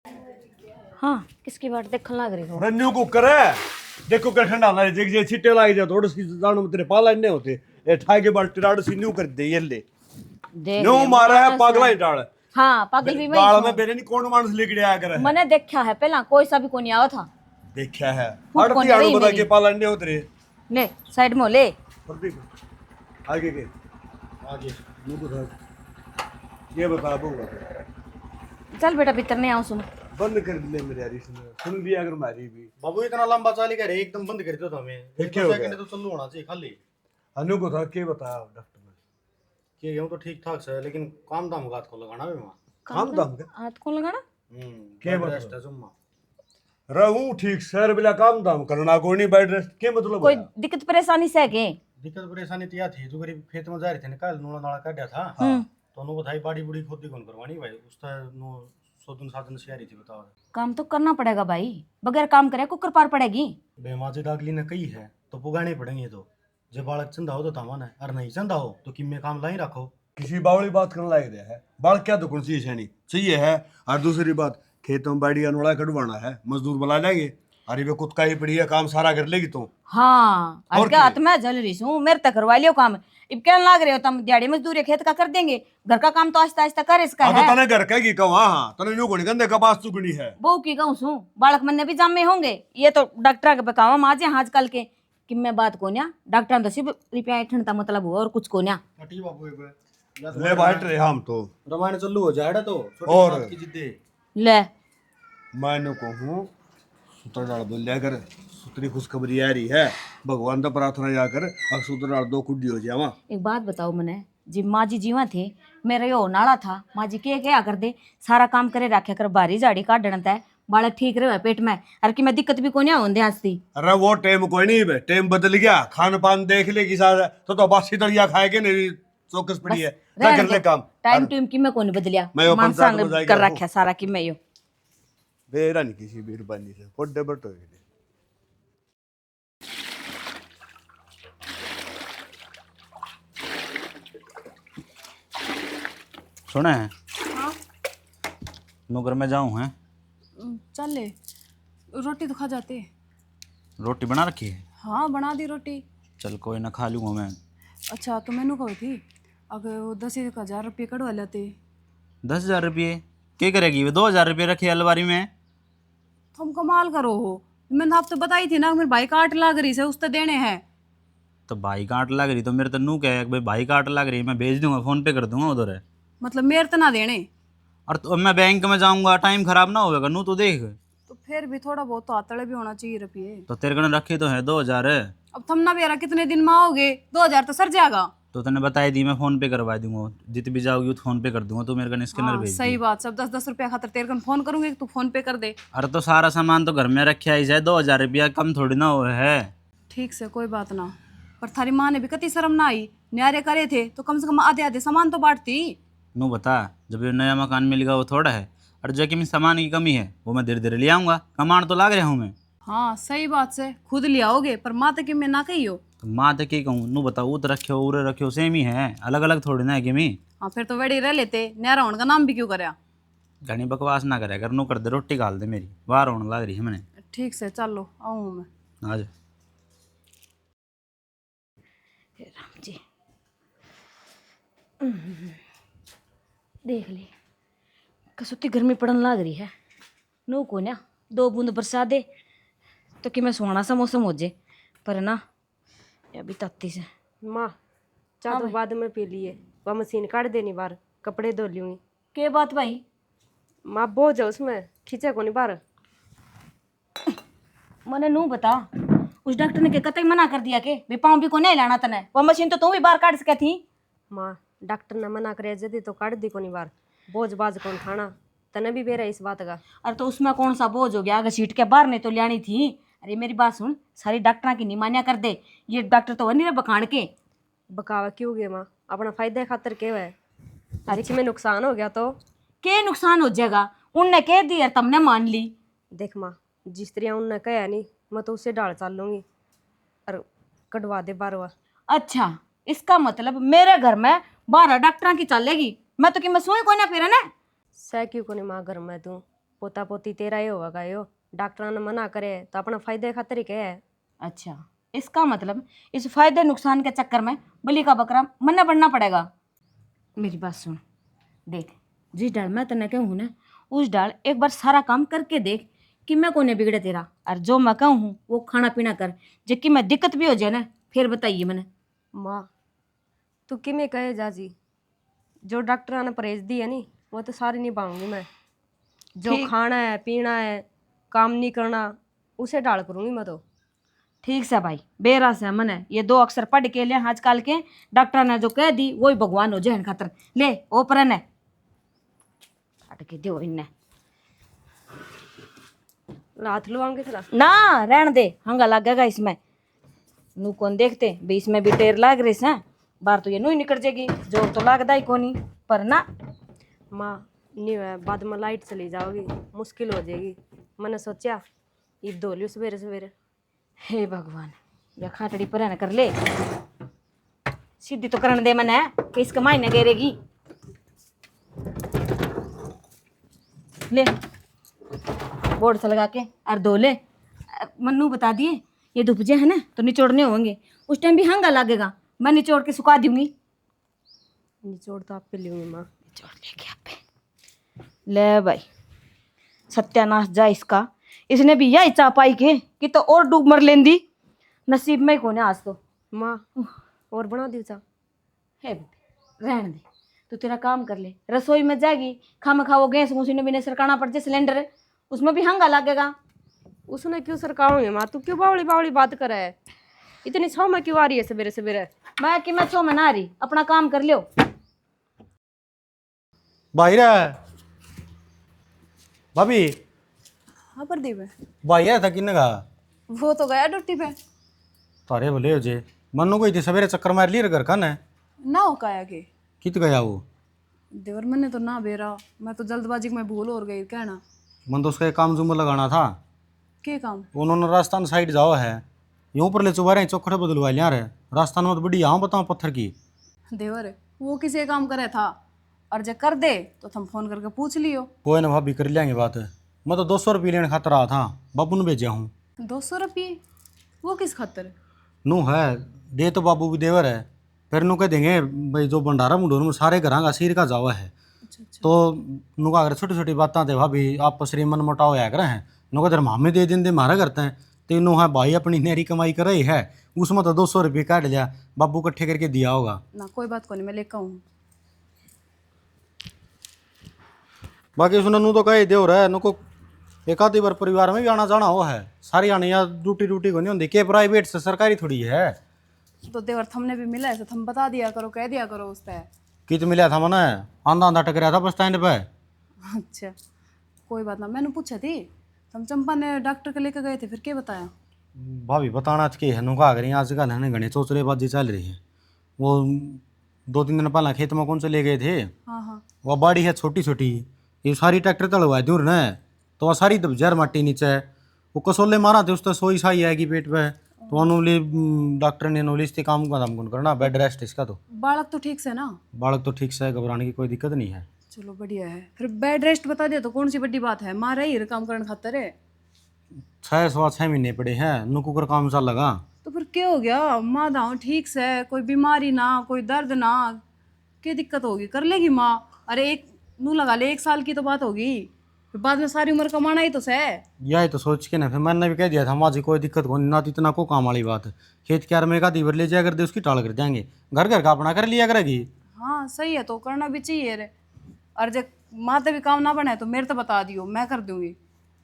हाँ किसकी बात देखने लग रही हो? रन्नू कुकर है देखो कर खंडा ना जे जे छिट्टे लाग जा थोड़ी सी जानो तेरे पाला नहीं होते ए ठाई के बाल टिराड़ सी न्यू कर दे ये ले देख न्यू ले, मारा है मानस पागला ही डाल हाँ पागल भी मैं गाल ही में छूं। बेरे नहीं कौन मानुस लेके आया करे मैंने देखा है पहला कोई सा भी कोनी आया था। देखा है फूट अड़ती कोनी आड़ू रही बता मेरी। के पाला नहीं होते ले साइड में ले। प्रदीप आगे के आगे न्यू बता ये बता दूंगा चल बेटा भीतर नहीं आऊं सुन। बंद कर ले मेरे यार इसने सुन लिया अगर मारी भी बाबू इतना लंबा चाली करे एकदम बंद कर दो तो हमें फिर एक क्या दो हो सेकंड गया? तो चालू होना चाहिए खाली अनु को था के बताया डॉक्टर ने कि यूं तो ठीक ठाक से है, लेकिन काम दाम गात को लगाना भी वहां काम दाम के हाथ कौन लगाना? क्या बेड मतलब? रेस्ट है जुम्मा रहूं ठीक सर बिला काम दाम करना कोई नहीं बेड रेस्ट के मतलब कोई होया? दिक्कत परेशानी से है के? दिक्कत परेशानी तो यह थी जो गरीब खेत में जा रहे थे निकाल नूड़ा नाड़ा काटा था तो उन्होंने बताई बाड़ी बुड़ी खोदी कौन करवानी भाई उसका नो सोदन साधन से रही थी बताओ काम तो करना पड़ेगा भाई, बगैर काम करे कुकर पार पड़ेगी। बेमाजी डागली ने कही है तो पुगाने पड़ेंगे तो जब बालक चंदा हो तो थामा है और नहीं चंदा हो तो किम्मे काम लाई रखो किसी बावली बात करने लायक रहा है बाल क्या दुकान सी छेनी चाहिए है और दूसरी बात खेतों में बाड़ी अनोड़ा कटवाना है मजदूर बुला लेंगे अरे वे कुत्ता ही पड़ी है काम सारा कर लेगी तो हाँ और अब क्या क्या? हाथ में जल रही हूँ मेरे तक करवा लियो काम। अब क्या लाग रहे हो तुम? दिहाड़ी मजदूरी खेत का कर देंगे, घर का काम तो आस्ता आस्ता कर इसका हाँ तो है। तने घर कहेगी कहो हाँ तने न्यू कोनी गंदे कपास चुगनी है बहू की कहूँ सू बालक मन ने भी जामे होंगे ये तो डॉक्टर के बकावा माजे आजकल के कि मैं बात को न्या डॉक्टर तो सिर्फ रुपया ठंडा मतलब हुआ और कुछ को न्या। अटी बाबू ले बाहर रहे हम तो रामायण चालू हो जाएगा तो छोटी और? बात की जिद्दे ले मैंने कहूँ सूत्र डाल दो लेकर सूत्री खुशखबरी आ रही है भगवान तो प्रार्थना जाकर अब सूत्र डाल दो कुड्डी हो जावा एक बात बताओ मने जी माँ जी जीवा थे मेरा यो नाला था माँ जी के क्या कर दे सारा काम करे रखे कर बारी झाड़ी काटना तय बालक ठीक रहे पेट में अरे कि मैं दिक्कत भी को नहीं होंदे हंसती। अरे वो टाइम कोई नहीं बे टाइम बदल गया खान पान देख लेगी सारा तो बासी दलिया खाएगे नहीं चौकस पड़ी है जा कर ले काम टाइम टूम की मैं को नहीं बदलिया मैं वो मानसा पंचायत में जाएगा कर रखा सारा कि मैं यो बेरा नहीं किसी मेहरबानी से कोड्डे बट हो गए सुना है नौकर में जाऊँ है चल ले रोटी तो खा जाते। रोटी बना रखी है हाँ बना दी रोटी। चल कोई ना खा लूँगा मैं। अच्छा तो मैनू कहो थी अगर वो 10,000 रुपये कढ़वा लेते। 10,000 रुपये क्या करेगी वो? 2,000 रुपये रखे अलमारी में। तुम कमाल करो हो, मैंने आप तो बताई थी ना मेरे भाई का 8 लाख रही से उससे देने हैं। तो भाई काट लग रही तो मेरे तो नू कहे भाई भाई काट लग रही मैं भेज दूंगा फ़ोन पे कर दूंगा उधर। मतलब मेरे तो ना देने। और तो मैं बैंक में जाऊंगा टाइम खराब ना होगा नू तो देख। तो फिर भी थोड़ा बहुत तो आतड़े भी होना चाहिए रुपये। तो तेरे कने रखे तो है 2,000। अब तुम ना बेरा कितने दिन में आओगे? 2,000 तो सर जाएगा। तो तने बताई दी मैं फ़ोन पे करवा दूंगा जित भी जाओगी तो फ़ोन पे कर दूंगा तू मेरे कने स्कैनर हाँ, भेज सही दी। बात। सब 10-10 रुपया खातर तेरे कन फोन करूंगी तू फोन पे कर दे। अरे तो सारा सामान तो घर में रखे ही जाए 2,000 रुपया कम थोड़ी ना हुआ है। ठीक से कोई बात ना, पर थारी माँ ने भी कति शर्म ना आई। न्यारे करे थे तो कम से कम आधे आधे सामान तो बांटती। नू बता जब ये नया मकान मिलेगा वो थोड़ा है और जो कि में सामान की कमी है वो मैं धीरे धीरे ले आऊँगा। कमाण तो लाग रहा हूँ मैं। हाँ सही बात से खुद ले आओगे, पर माँ तक मैं ना कही हो। तो माँ तो क्या कहूँ नू बताओ उत रखे उरे रखे सेम ही है अलग अलग थोड़ी ना है कि मी। हाँ फिर तो वेड़ी रह लेते, न्यारा होने का नाम भी क्यों करया। घनी बकवास ना करे अगर नू कर दे रोटी गाल दे मेरी बाहर होने लग रही है मैंने। ठीक से चलो आऊँ मैं। आज हे राम जी देख ली कसुती गर्मी पड़न लग रही है नू को ना 2 बूंद बरसा दे तो कि मैं सुहाना सा मौसम हो जाए पर ना ये अभी तत्ती से। माँ चाह तो बाद में पी लिए वह मशीन काट देनी बाहर कपड़े धो लूँगी। के बात भाई? माँ बोझ है उसमें खींचे को नहीं बाहर। मने नू बता उस डॉक्टर ने के कतई मना कर दिया के भी पाँव भी को नहीं लाना तने वो मशीन तो तू भी बाहर काट सके थी। माँ डॉक्टर ने मना करे जदी तो काट दी को नहीं बाहर। बोझ बाज कौन खाना तने भी बेरा इस बात का। अरे तो उसमें कौन सा बोझ हो गया? अगर सीट के बाहर नहीं तो लानी थी। अरे मेरी बात सुन सारी डॉक्टर की निमान्या कर दे ये डॉक्टर तो नहीं रहे बखान के। बकावा क्यों गए माँ अपना फायदे खातर के है अच्छी में नुकसान हो गया तो के नुकसान हो जाएगा? उनने कह दी यार तुमने मान ली। देख माँ जिस तरह उनने कहा नहीं मैं तो उससे डाल चाल लूँगी और कटवा दे बारवा। अच्छा इसका मतलब मेरे घर में 12 डॉक्टर की चलेगी? मैं तो कि मैं सुई को ना फिर ना सह क्यों को नहीं माँ घर में तू पोता पोती तेरा ही होगा यो। डॉक्टर ने मना करे तो अपना फायदे खातिर ही कहे है। अच्छा, इसका मतलब इस फायदे नुकसान के चक्कर में बलि का बकरा मरना पड़ना पड़ेगा। मेरी बात सुन, देख जिस डाल मैं तने कहूँ ना उस डाल एक बार सारा काम करके देख कि मैं कोने बिगड़े तेरा। और जो मैं कहूँ वो खाना पीना कर, जबकि मैं दिक्कत भी हो जाए ना फिर बताइए मैंने। माँ तू किमें कहे जाजी, जो डॉक्टर ने परहेज दी है नी वो तो सारी निभाऊंगी मैं। जो खाना है पीना है काम नहीं करना उसे डाल करूंगी मैं तो। ठीक से भाई, बेरा से मन है ये 2 अक्षर पढ़ के ले आजकल के डॉक्टर ने जो कह दी वही भगवान हो जाए खातर। ले ओपरन है काट के दो इन्ने हाथ लुआऊंगी थोड़ा ना रहन दे, हंगा लगेगा इसमें। नू कौन देखते भाई इसमें भी टेर लाग रही से बाहर तो ये नू ही निकल जाएगी, जोर तो लगता ही कोनी पर ना। माँ नहीं है बाद में लाइट चली जाओगी मुश्किल हो जाएगी। मैंने सोचा ये धो लियो सवेरे सवेरे। हे भगवान, या खाटड़ी पर न कर ले सीधी तो करने दे मैंने कि इसका मायने गिरेगी। ले बोर्ड से लगा के और धो ले। मन्नू बता दिए ये धुपजे है ना तो निचोड़ने होंगे, उस टाइम भी हंगा लगेगा, मैं निचोड़ के सुखा दूंगी। निचोड़ तो आप पे लूंगी माँ। निचोड़ लेके आप पे ले भाई, सत्यानाश जा इसका। इसने भी यही चाह पाई कि तो और डूब मर लेंदी, नसीब में ही कोने आज तो। माँ और बना दी चा। है बेटी रहने दे, तू तेरा काम कर ले। रसोई में जाएगी खाम खाओ गैस मशीन भी नहीं सरकाना पड़ जाए सिलेंडर, उसमें भी हंगा लगेगा। उसने क्यों सरकाऊंगी माँ, तू क्यों बावली बावली बात करे है। इतनी सौ में क्यों आ रही है सवेरे सवेरे। मैं कि मैं 6 में ना आ रही, अपना काम कर लियो। बाहर है भाभी। हाँ प्रदीप है, भाई आया था किन्ने का। वो तो गया ड्यूटी पे। तारे भले हो जे मनु को सवेरे चक्कर मार लिया घर का न ना हो काया के कित गया वो। देवर मैंने तो ना बेरा, मैं तो जल्दबाजी में भूल और गई कहना। मन तो उसका एक काम जुम्मन लगाना था। के काम? उन्होंने राजस्थान साइड जाओ है यूं पर ले चुबारे चौखड़े बदलवा लिया रे। राजस्थान में तो बड़ी यहाँ बताऊँ पत्थर की। देवर वो किसी काम करे था और जे कर दे तो तुम फोन करके पूछ लियो। कोई ना भाभी कर लेंगे बात। मैं तो 200 रुपये लेने खातर रहा था, बाबू ने भेजा हूँ। 200 रुपये? वो किस खातर? नू है दे तो बाबू भी देवर है, फिर नू कह देंगे भाई जो भंडारा मुंडोर में सारे घर का सिर का जावा है। तो नू का अगर छोटी छोटी बातें थे भाभी आप श्री मन मोटाव होया करे हैं नु का मामे दे दिन दे मारा करते हैं। तो नू है भाई अपनी नेरी कमाई कर रही है उसमें तो 200 रुपये काट लिया बाबू इकट्ठे करके दिया होगा ना। कोई बात को नहीं, मैं लेकर आऊँ। बाकी उसने नू तो कही दे हो रहा है नु को एक आधी बार परिवार में भी आना जाना हो है सारी आनी या ड्यूटी ड्यूटी को नहीं होती के प्राइवेट से सरकारी थोड़ी है। तो देवर थमने भी मिला है तो थम बता दिया करो, कह दिया करो उस पर। कित मिला था मैंने आंधा आंधा टकराया था बस स्टैंड पे। अच्छा कोई बात ना, मैंने पूछा थी तुम चंपा ने डॉक्टर के लेकर गए थे फिर क्या बताया? भाभी बताना के है नु का करें आजकल है घने चोचलेबाजी चल रही है। वो 2-3 दिन पहले खेत में कौन से ले गए थे। हाँ हाँ वो बाड़ी है छोटी छोटी ये सारी ट्रैक्टर तड़वा दूर न तो वह सारी दबजार माटी नीचे है। वो कसोले मारा थे उस तो सोई साई आएगी पेट पे तो उन्होंने डॉक्टर ने नोलिस के काम का दाम कौन करना बेड रेस्ट इसका। तो बालक तो ठीक से ना? बालक तो ठीक से है, घबराने की कोई दिक्कत नहीं है। चलो बढ़िया है। फिर बेड रेस्ट बता दिया तो कौन सी बड़ी बात है, माँ रही काम करने खातर है। 6 महीने पड़े हैं नुकू कर काम चल लगा। तो फिर क्या हो गया, माँ दाओ ठीक से, कोई बीमारी ना कोई दर्द ना, क्या दिक्कत होगी, कर लेगी माँ। अरे एक नू लगा ले 1 साल की तो बात होगी, फिर बाद में सारी उम्र कमाना ही तो से। यही तो सोच के ना फिर मैंने भी कह दिया था माँ जी कोई दिक्कत को ना तो इतना को काम वाली बात है। खेत क्यार में का दीवर ले जाया कर दे उसकी टाल कर जाएंगे घर घर का अपना कर लिया करेगी। हाँ सही है, तो करना भी चाहिए रे। और जब माँ से भी काम ना बने तो मेरे तो बता दियो, मैं कर दूंगी।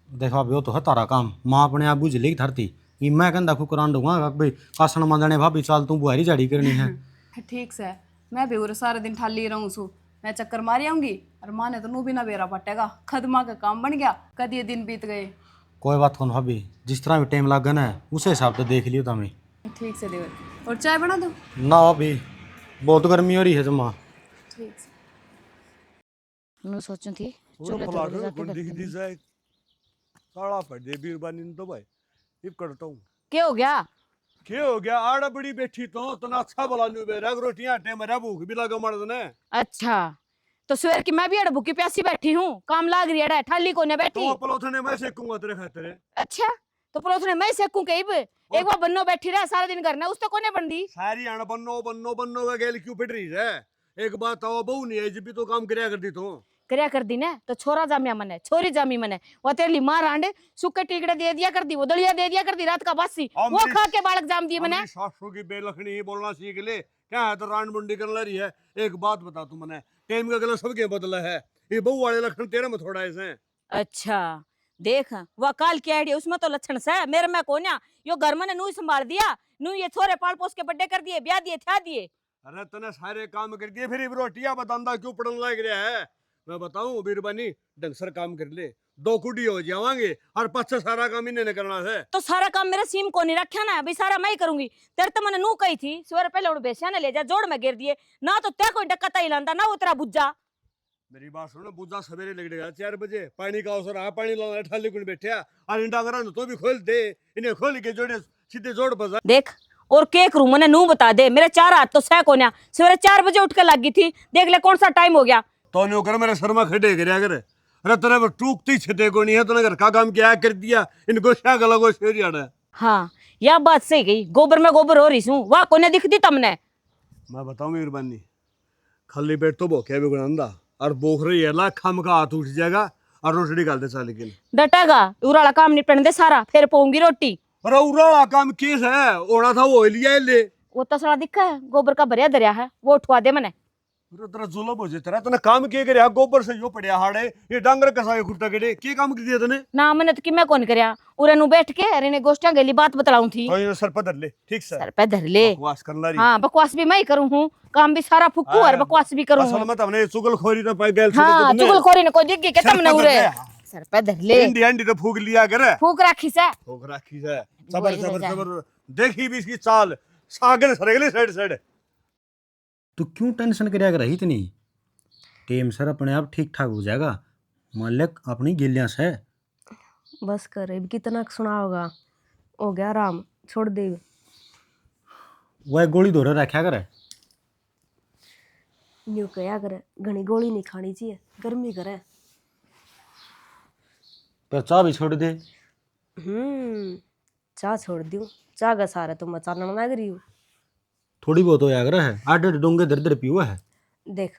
देखो अभी वो तो है तारा काम माँ अपने आप बुझ लेगी धरती ये मैं कहता कुकरान दूंगा भाई कासन मांदने भाभी चाल तू बुहारी झाड़ी करनी है। ठीक से मैं भी उरे सारे दिन ठाली रहूँ सू, मैं चक्कर मारी आऊंगी और माँ ने तो नू भी ना बेरा पटेगा, खद माँ का काम बन गया, कद ये दिन बीत गए। कोई बात कौन भाभी जिस तरह भी टाइम लग गया ना उसे हिसाब से देख लियो तुम्हें। ठीक से देवर, और चाय बना दो? ना भाभी बहुत गर्मी हो रही है जमा। ठीक से। मैं सोचूं थी वो चूल्हे फलाट तोड़ के है, जाके गुंडी रखते दी हैं। जाए साड़ा पड़ दे बीरबानी ने तो भाई ये करता हूँ। क्या हो गया? क्या हो गया आड़ा बड़ी बैठी तो तना अच्छा बोला न्यू बे रग रोटियां आटे मेरा भूख भी लगा मर्द ने। अच्छा तो सवेर की मैं भी अड़ भूखी प्यासी बैठी हूँ, काम लाग रही है, ठाली को न बैठी। तो पलोथने मैं सेकूंगा तेरे खातिर। अच्छा तो परोसने मैं सेकूं कहीं पे? एक बार बन्नो बैठी रहा सारा दिन करना, उस तो कोने बन दी। सारी आण बन्नो बन्नो बन्नो का गेल क्यों पिट रही है? एक बात तो बहू नहीं है, जब भी तो काम करया कर दी तो करया कर दी ना, तो छोरा जामिया मन है, छोरी जामी मन है। वो तेरी मार आंडे सूखे टिकड़े दे दिया कर दी, वो दलिया दे दिया कर दी रात का बासी, वो खा के बालक जाम दिए मैंने। सासू की बेलखनी ही बोलना सीख ले। क्या है तो रान मुंडी कर रही है। एक बात बता तू मने, टाइम का गला सबके बदला है, ये बहू वाले लक्षण तेरे में थोड़ा ऐसे। अच्छा देख वो काल की आईडी उसमें तो लक्षण से मेरे में कोन्या, यो घर में नू संभाल दिया, नू ये छोरे पाल पोस के बड्डे कर दिए, ब्याह दिए, था दिए। अरे तने सारे काम कर दिए, फिर रोटियां बतांदा क्यों पड़न लग रहा है? मैं बताऊं बीरबानी, ढंग से काम कर ले, 2 कुड़ी हो जावांगे और पछे सारा काम इन्हें करना है। तो सारा काम मेरा सीम को नहीं रखा ना, अभी सारा मैं ही करूंगी। तेरे तो मैंने नू कही थी सवेरे पहले उड़ बेसिया ने ले जा, जोड़ में गिर दिए ना, तो त्या कोई डक्का ही लांदा ना, वो तेरा बुज्जा। मेरी बात सुनो, बुझा सवेरे लगेगा 4 बजे, पानी का अवसर आ, पानी लाना ठाली कुन बैठा और इंडा करा तो भी खोल दे, इन्हें खोल के जोड़े सीधे जोड़ बजा। देख और के करूं मैंने नू बता दे, मेरे 4 हाथ तो सह कोन्या, सवेरे 4 बजे उठ के लग गई थी, देख ले कौन सा टाइम हो गया। तो न्यू कर मेरे शर्मा खड़े करया कर। अरे तेरे वो टूकती छते को नहीं है, तूने घर का काम क्या कर दिया, इनको क्या गला को शेरी आड़ा। हाँ यह बात सही गई, गोबर में गोबर हो रही हूँ, वाह कोने दिखती तमने। मैं बताऊं मेहरबानी, खाली पेट तो भोखे भी गुणांदा और बोख रही है ला, खम का हाथ उठ जाएगा और रोटी डाल दे साले के लिए। डटेगा उराला काम निपटने दे सारा, फिर पाऊंगी रोटी। अरे उराला काम केस है, होना था वो लिया ले। वो तो सारा दिखा है, गोबर का भरिया दरिया है, वो उठवा दे मैंने। तेरा जुलम हो जाए, तेरा तने काम के करया, गोबर से यो पड़या हाड़े, ये डांगर कसाए खुट्टा केड़े के काम कर दिया तने? ना मैंने तो कि मैं कौन करया, उरे नु बैठ के अरे ने गोष्ठियां गली बात बतलाऊं थी। तो ये सर पर धर ले, ठीक से सर पे धर ले। बकवास कर ला रही। हाँ बकवास भी मैं ही करूं हूँ, काम भी सारा फुक्कू और बकवास भी करूं। असल में तमने चुगलखोरी ना पाई गेल हाँ चुगलखोरी ने कोई दिख के तुमने उरे सर पे धर ले। इंडी अंडी तो फूक लिया करे, फूक राखी से, फूक राखी से, सबर सबर सबर, देखी भी इसकी चाल, सागन सरेगले साइड साइड। तू क्यों टेंशन करया कर रही इतनी? टेम सर अपने आप ठीक ठाक हो जाएगा, मालिक अपनी गिलियां से। बस कर, अब कितना सुना होगा, हो गया आराम, छोड़ दे। वह गोली धोरे रखा करे। न्यू कया करे, घनी गोली नहीं खानी चाहिए, गर्मी करे। पर चाह भी छोड़ दे। चाह छोड़ दूं, चाह का सारा तो मचाना मना रही हूँ। थोड़ी बहुत होया करे है, आधे डोंगे दर दर पीवा है। देख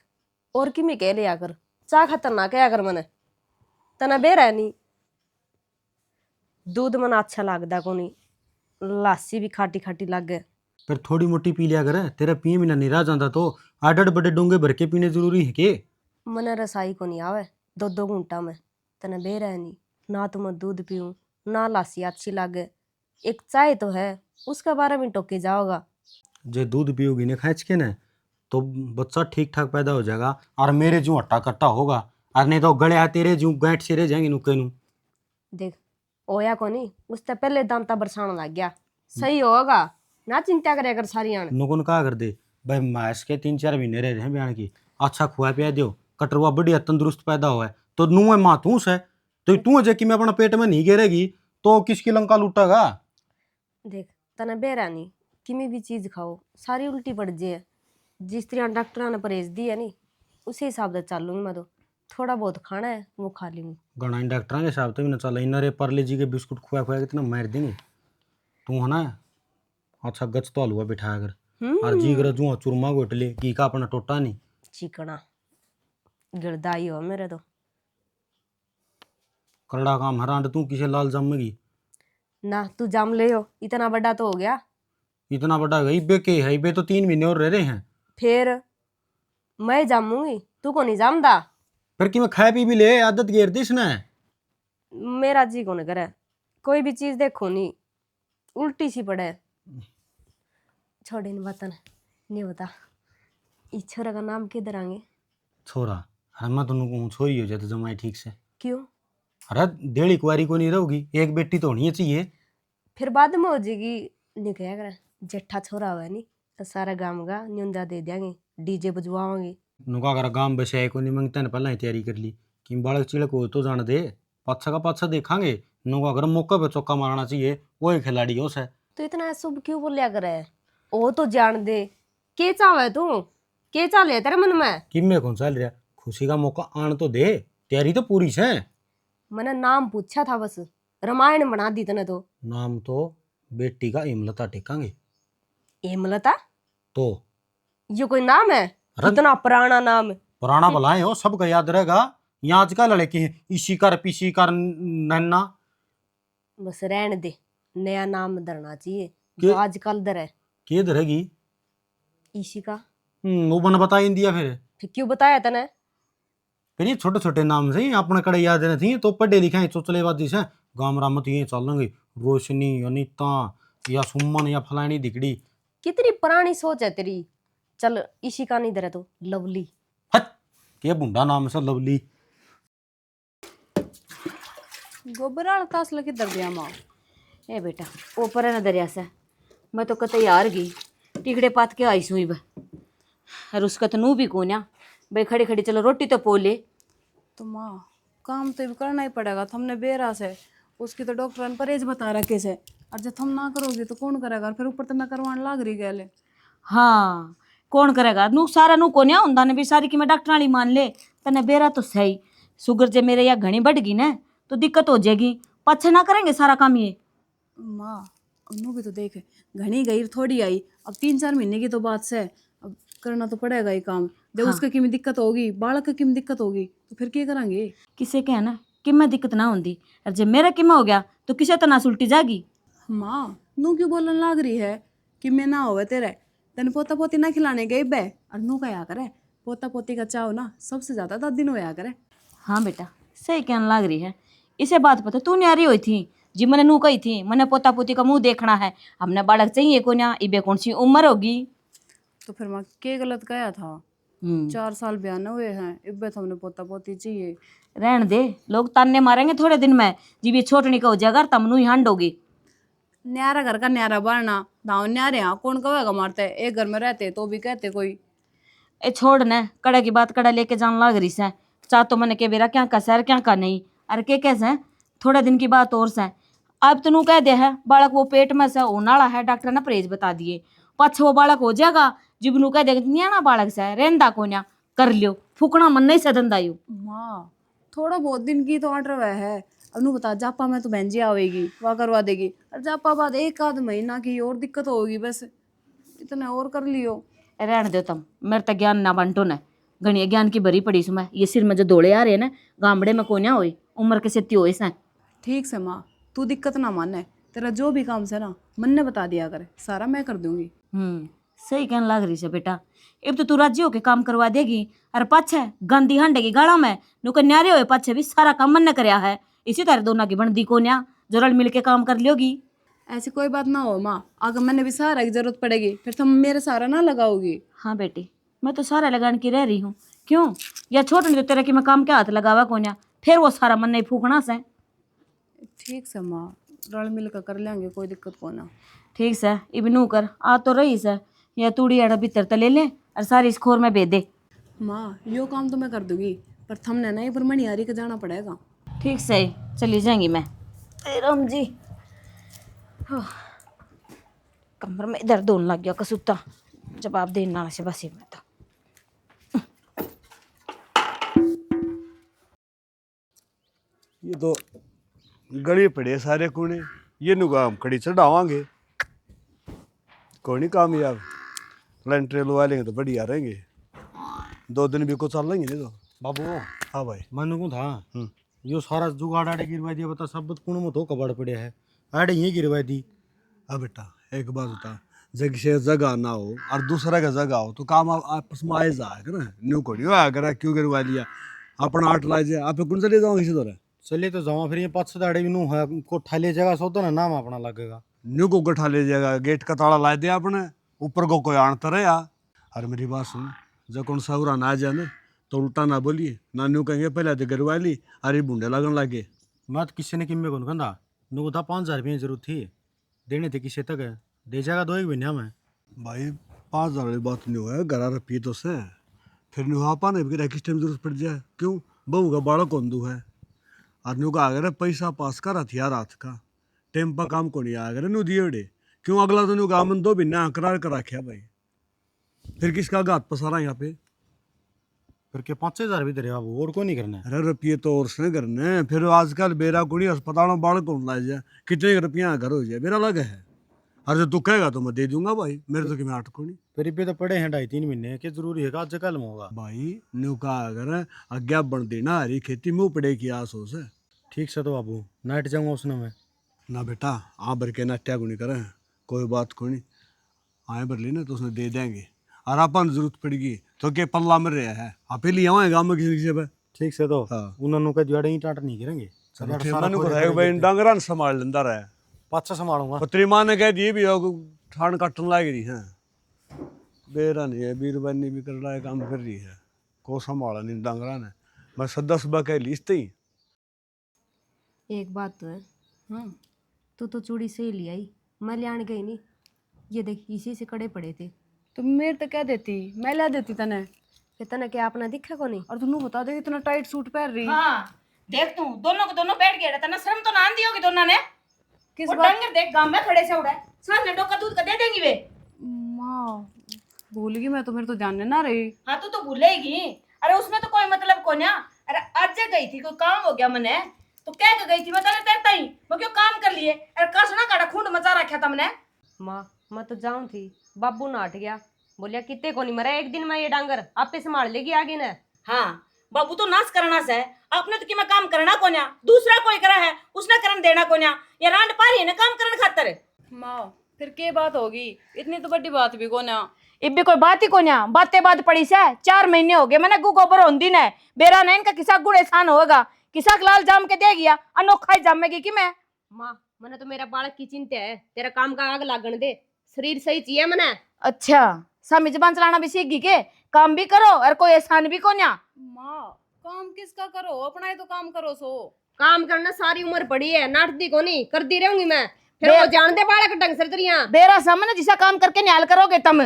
और कि मैं कह लिया कर, चाह खतरनाक क्या कर मने तना बेरा नहीं, दूध मना अच्छा लगता को नहीं, लासी भी खाटी खाटी लगे। पर थोड़ी मोटी पी लिया करे, तेरा पिए बिना नहीं रह जाता तो आधे बड़े डोंगे भर के पीने जरूरी है के? मने रसाई को नहीं आवे 2-2 घंटा में, तना बेरा नहीं ना, तो मैं दूध पीऊँ ना लासी अच्छी लगे, एक चाय तो है उसका 12 मिनट टोके जाओगा। जे दूध पियोगी ने खाँच के ना तो बच्चा ठीक ठाक पैदा हो जाएगा और मेरे जू हट्टा कट्टा होगा, और नहीं तो गले तेरे जू गांठ से रह जाएंगे नुके नु। देख ओया को नहीं, उससे पहले दांता बरसाने लग गया, सही होगा ना, चिंता करे अगर सारी आने। नुकन कहा कर दे भाई, मास के 3-4 महीने रह रहे हैं बयान की, अच्छा खुआ पिया दो, कटरवा बढ़िया तंदुरुस्त पैदा हुआ है तो नू माँ तू से, तो तू जे कि मैं अपना पेट में नहीं गिरेगी तो किसकी लंका लूटागा? देख तना बेरा नहीं, किमी भी चीज खाओ सारी उल्टी पड़ जाए, जिस तरह डॉक्टर ने परहेज दी है नी उसी हिसाब से चलूंगी मैं, तो थोड़ा बहुत खाना है वो खा लूंगी। घना डॉक्टर के हिसाब से भी ना चल, इनरे परले जी के बिस्कुट खुआ खुआ कितना मार देंगे। तू है ना अच्छा गच तो हलवा बिठा कर और जी कर जू चूरमा घोट ले घी का अपना टोटा नहीं चिकना गिरदाई हो मेरे तो। करड़ा काम हरांड तू किसे लाल जमेगी ना तू जाम ले हो, इतना बड़ा तो हो गया। इतना बड़ा गई बे के है बे, तो 3 महीने और रह रहे हैं। फिर मैं जामूंगी, तू को नहीं जामदा। फिर कि मैं खाए पी भी ले आदत गेर दिस ना। मेरा जी को नहीं करे, कोई भी चीज देखो नहीं उल्टी सी पड़े। छोड़ इन बातन, नहीं बता इस छोरा का नाम किधर आएंगे? छोरा? अरे मैं तुम कहूँ छोरी हो जाए तो जमाई ठीक से। क्यों? अरे डेढ़ी कुआरी को नहीं रहोगी, एक बेटी तो होनी चाहिए। फिर बाद में हो जाएगी। नहीं कहा करे जेठा छोरा हुआ नहीं तो सारा गांव का न्यूंदा दे देंगे, डीजे बजवाओगे। नुका कर गांव बसे को नहीं मंगता ने पहला ही तैयारी कर ली कि बालक चिड़क हो तो जान दे, पाछा का पाछा देखांगे। नुका कर मौके पे चौका मारना चाहिए, वही खिलाड़ी हो से। तो इतना शुभ क्यों बोलिया करे? ओ तो जान दे के चावे तू, के चाले तेरे मन में? कि मैं कौन चल रहा खुशी का मौका आन तो दे, तैयारी तो पूरी है। मैंने नाम पूछा था बस, रामायण बना दी तने तो। नाम तो बेटी का इमलता टेकांगे हेमलता? तो। ये कोई नाम है? अरे इतना पुराना नाम। पुराना भला है हो, सबका याद रहेगा। यहाँ आज का लड़के हैं इसी कर पीसी कर नन्ना बस रहने दे, नया नाम धरना चाहिए के- जो आजकल दर है। के धरेगी। इसी का। वो बन बता ही दिया फिर क्यों बताया तने? फिर ये छोटे छोटे नाम से ही अपने कड़े याद नहीं थी तो पढ़े लिखे चुचलेबाजी से गांव रामत ये चलेंगे। रोशनी, अनीता या सुमन या फलानी दिकड़ी। कितनी पुरानी सोच है तेरी। चल इसी का नहीं धरे तो लवली। हट के बुंडा नाम से लवली। गोबर वाला तासला किधर गया माँ? ए बेटा ऊपर है ना दरिया से, मैं तो कतई हार गई, टिकड़े पात के आई सुई और उसका तो नू भी कोन्या भाई खड़ी खड़ी चलो रोटी तो पोले। तो माँ काम तो भी करना ही पड़ेगा, हमने बेरा से उसकी तो डॉक्टर ने परहेज बता रखे से, और जब हम ना करोगे तो कौन करेगा? और फिर ऊपर तो मैं करवाने लाग रही गए। हाँ कौन करेगा नू सारा नू कोन्या हुंदा ने भी सारी कि मैं डॉक्टर वाली मान ले। तने बेरा तो सही, शुगर जे मेरे या घनी बढ़ गई ना तो दिक्कत हो जाएगी, पछे ना करेंगे सारा काम ये। माँ उन्हों भी तो देख, घनी गई थोड़ी आई, अब 3-4 महीने की तो बात से, अब करना तो पड़ेगा ये काम। जब उसके किमें दिक्कत होगी, बालक के किमें दिक्कत होगी तो फिर क्या करेंगे? किसे के है ना कि मैं दिक्कत ना होंगी, और जब मेरा किमा हो गया तो किसे तो ना उल्टी जागी। माँ नू क्यों बोलने लाग रही है कि मैं ना होवे तेरे? तेने पोता पोती ना खिलाने गई बे, और नू कहा करे पोता पोती का चाव ना सबसे ज्यादा दादी नु होया करे। हाँ बेटा सही कहने लग रही है, इसे बात पता तू न्यारी हुई थी जी, मैंने नू कही थी मैंने पोता पोती का मुंह देखना है, हमने बालक चाहिए को ना, इबे कौन सी उम्र होगी। तो फिर माँ के गलत कहा था? 4 साल ब्याह न हुए हैं, इब्बे तो हमने पोता पोती चाहिए। रहन दे, लोग ताने मारेंगे थोड़े दिन में, जी भी छोटनी का हो जाएगा तब नू ही हांडोगी। न्यारा घर का न्यारा बनना दाव न्यारे यहाँ कौन कहेगा? मारते एक घर में रहते तो भी कहते कोई। ए छोड़ न, कड़ा की बात कड़ा लेके जान लाग रही से, चाह तो मैंने के बेरा क्या का सर क्या का नहीं, अरे के कैसे थोड़े दिन की बात और से। अब तो नू कह दे है बालक वो पेट में से होनाला है, डॉक्टर ने परहेज बता दिए, पाछे वो बालक हो जाएगा, जिब नू कह देगा न्याना बालक से रेंदा को न्या कर लियो, फूकना मन नहीं से धंधा यू। माँ थोड़ा बहुत दिन की तो ऑर्डर हुआ है, अब नू बता जापा में तो बहन जी आवेगी वह करवा देगी, और जापा बाद 1 आध महीना की और दिक्कत होगी, बस इतना और कर लियो। रहने दो तुम, मेरे तक ज्ञान ना बांटो न, घनी ज्ञान की भरी पड़ी सु मैं, ये सिर में जो दौड़े आ रहे हैं ना गामड़े में कोन्या होई उम्र के सेती होए से। ठीक से माँ तू दिक्कत ना माने, तेरा जो भी काम से ना मन ने बता दिया करे, सारा मैं कर दूंगी। सही कहने लग रही से बेटा, अब तो तू राजी होके काम करवा देगी, और पाछे गंदी हांडेगी गाड़ा में, नुकर न्यारे हुए पाछे भी सारा काम मन ने करया है, इसी तरह दोनों की बनदी को न्या जो रल मिल के काम कर लियोगी। ऐसी कोई बात ना हो माँ, अगर मैंने भी सहारा की जरूरत पड़ेगी फिर तुम मेरे सहारा ना लगाओगी। हाँ बेटी मैं तो सारा लगाने की रह रही हूँ, क्यों या छोट नहीं तो तेरा कि मैं काम के हाथ लगावा को न्या, फिर वो सारा मन नहीं फूकना से। ठीक से माँ रल मिल कर लेंगे, कोई दिक्कत को ना। ठीक से इबनू कर आ तो रही से, या तूड़ी अड़ा भीतर तले ले और सारी इस खोर में भेज दे। माँ यो काम तो मैं कर दूंगी, पर थमने ना एक बार मणियारी का जाना पड़ेगा। ठीक से चली जाएंगी मैं। ए राम जी, कमर में दर्द होने लग गया कसूता, जवाब देना से बस मैं तो। ये तो गली पड़े सारे कूने, ये नुगा हम कड़ी चढ़ावांगे, कोई नहीं कामयाब। लेंटर लगा लेंगे तो बढ़िया रहेंगे, 2 दिन भी कुछ चल लेंगे नहीं तो। बाबू हाँ भाई मनु को था यो सारा जुगाड़ आड़े गिरवा दिया, बता सब कुण में तो कबाड़ पड़े है आड़े ये गिरवा दी। अब बेटा एक बात बता, जग से जगह ना हो और दूसरा का जगह हो तो काम आपस में आए जाएगा ना, न्यू को नहीं आया करा क्यों गिरवा लिया अपना आट ला जाए आप कौन चले जाओ इसी तरह। चले तो जावा फिर ये 5 दाड़े भी नू है को ठाले जगह सो तो ना नाम अपना लगेगा। न्यू को गठा ले जाएगा, गेट का ताला ला दिया आपने, ऊपर को कोई आनता रहे यार। और मेरी बात सुन, जब कौन सावरा ना जाए ना तो उल्टा ना बोलिए, ना न्यू कहेंगे पहले तो गिरवा ली अरे बूढ़े लगन लगे। मैं तो किसी ने किम्मे कौन कहता नुको था 5,000 रुपये जरूरत थी देने थे किसी तक है दे जाएगा 2 एक महीना में। भाई 5,000 वाली बात नहीं हुआ है, घर रपी तो से फिर न्यू आ पाने फिर किस टाइम जरूरत पड़ जाए, क्यों बहू का बाड़ा कौन दू है। और न्यू का अगर पैसा पास कर हथियार हाथ का टाइम पर काम को नहीं आया अगर न्यू दिए क्यों अगला तो न्यू का मन 2 महीना करार कर रखे भाई, फिर किसका हाथ पसारा यहाँ पे। फिर के 5,000 भी दे रहे बाबू, और को नहीं करना है। अरे रुपये तो और से करने हैं। फिर आजकल बेरा कुड़ी अस्पताल में बाढ़ कौन ला जाए, कितने रुपया घर हो जाए, मेरा अलग है। और जो तू कहेगा तो मैं दे दूंगा भाई, मेरे तो कि मैं अटको नहीं फिर पे तो पड़े हैं 2.5-3 महीने के, जरूरी है कि आज कल में होगा। भाई। न्यू का अगर आज्ञा बन देना हरी खेती मुंह पड़े की आस हो से। ठीक से तो बाबू नाइट जाऊंगा उसने मैं। ना बेटा आ भर के नाट्या गुणी करें, कोई बात को नहीं। आए भर ली ना तो उसने दे देंगे, और अपन जरूरत पड़ेगी तो के पल्ला में रहा है आप ही ले आए गाँव में किसी से। ठीक से तो हाँ। उन्होंने का जड़े ही टाट नहीं करेंगे। चलो ठीक, मैंने को है भाई डांगरा संभाल लेंदा रहा। पाछा संभालूंगा। पत्री माँ ने कह दिए भी ठान काटन लाग रही है, बेरा नहीं है, बीरबानी भी कर रहा है, काम कर रही है, को संभाला नहीं डांगरा ने। मैं सदा सुबह कह ली ही। एक बात तो है, हाँ तू तो चूड़ी से ही ले आई, मैं ले आने गई नहीं। ये देख इसी से कड़े पड़े थे। तो मेरे तो कह देती, मैं ला देती तने। कि तने क्या अपना दिखा को नहीं? और तू बता दे इतना टाइट सूट पहन रही। हाँ देख तू दोनों को दोनों बैठ गया था, शर्म तो ना आंदी होगी दोनों ने। किस वो बात? डंगर देख गांव में खड़े से उड़ा है, सामने डोका दूध का दे देंगी वे। माँ भूल गई मैं तो, मेरे तो जानने ना रही। हाँ तू तो भूलेगी। अरे उसमें तो कोई मतलब को ना। अरे आज गई थी, कोई काम हो गया मने तो कह के गई थी, मैं तेरे तेरता ही वो क्यों काम कर लिए। अरे कसना काड़ा खूंड मचा रखा था मैंने। माँ मैं तो जाऊं थी, बाबू नाट गया, बोलिया कितने को नहीं मरा, एक दिन में ये डांगर आपे संभाल लेगी आगे न। हाँ बाबू तो नाश करना से आपने तो कि मैं काम करना को ना, दूसरा कोई करा है उसने करन देना को ना, ये रांड पारी है ना काम करन खातर। माँ फिर के बात होगी, इतनी तो बड़ी बात भी को ना। इब भी कोई बात ही को ना, बातें बात पड़ी से 4 महीने हो गए मैंने गु गोबर होंदी ने बेरा ने इनका किसा गुड़ एहसान होगा, किसा लाल जाम के दे गया अनोखा ही जामेगी कि मैं। माँ मैंने तो मेरा बालक की चिंता है, तेरा काम का आग लागण दे, शरीर सही चाहिए मने। अच्छा सामी जबान चलाना भी सीख गई के, काम भी करो और कोई एहसान भी को ना। माँ काम किसका करो, अपना ही तो काम करो सो। काम करना सारी उम्र पड़ी है, नाटती को नहीं करती रहूंगी मैं, फिर वो जान दे बालक ढंग से तरिया। बेरा सामने जिसा काम करके न्याल करोगे तुम,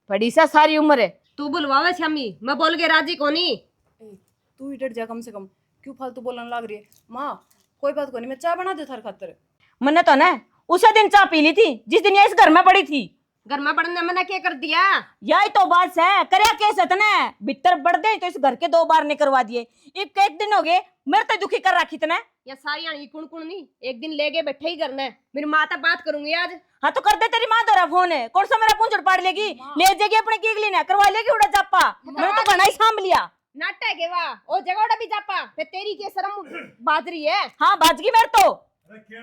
बड़ी सा सारी उम्र है। तू बुलवावे शामी, मैं बोल के राजी को नहीं। तू ही डर जा कम से कम, क्यों फालतू बोलने लग रही है। माँ कोई बात को नहीं, मैं चाय बना दे थार खातर। मैंने तो ना उसे दिन चाय पी ली थी जिस दिन ये इस घर में पड़ी थी। घर में पड़ने मैंने क्या कर दिया? यही तो बात है, करया कैसे तने भीतर बढ़ दे तो इस घर के 2 बार नहीं करवा दिए। एक दिन हो गए मेरे तो दुखी कर रखी तने। या सारी आनी कुण कुण नहीं, एक दिन लेके बैठे ही करना है, मेरी माँ तक बात करूंगी आज। हाँ तो कर दे, तेरी माँ दो फोन है, कौन सा मेरा पूंछड़ पाड़ लेगी, ले जाएगी अपने कीगली ने करवा लेगी उड़ा जापा। मैंने तो घना ही सांभ लिया। नाटक है वाह, ओ जगह भी जापा, फिर तेरी के शर्म बाजरी है। हाँ बाजगी मेरे तो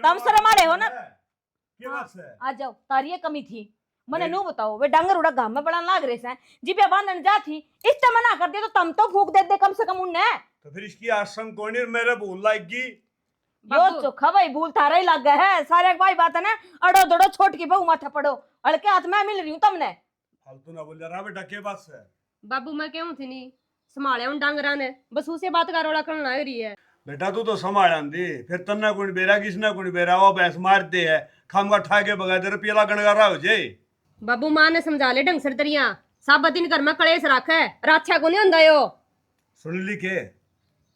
तम शर्म आ रहे हो ना। क्या बात है? आ जाओ, तारी ये कमी थी मने नू बताओ, वे डांगर उड़ा गांव में बड़ा लाग रहे से जिबे बांधन जा थी, इससे मना कर दिया तो तम तो फूक दे कम से कम उन्ने। तो फिर इसकी आश्रम कौन है, मेरे भूल लाएगी। यो चोखा भाई भूल थारा ही लग गया है, सारे भाई बात है ना, अड़ो दड़ो छोट की बहु माथे पड़ो, हल्के हाथ में मिल रही हूँ तुमने। फालतू ना बोल रहा बेटा, के बात है? बाबू मैं क्यों थी नहीं संभाले उन डांगरा ने, बस उसे बात का रोड़ा करना है रही है। बेटा तू तो संभाल आंदी, फिर तन्ना कुण बेरा किसना कुण बेरा वो भैंस मारते है, खामगा ठा के बगा दे रुपया गणगारा हो जाए। बाबू माँ ने समझा ले ढंग से तरिया, सब दिन घर में कलेश रख है, राछा को नहीं होंदा यो। सुन ली के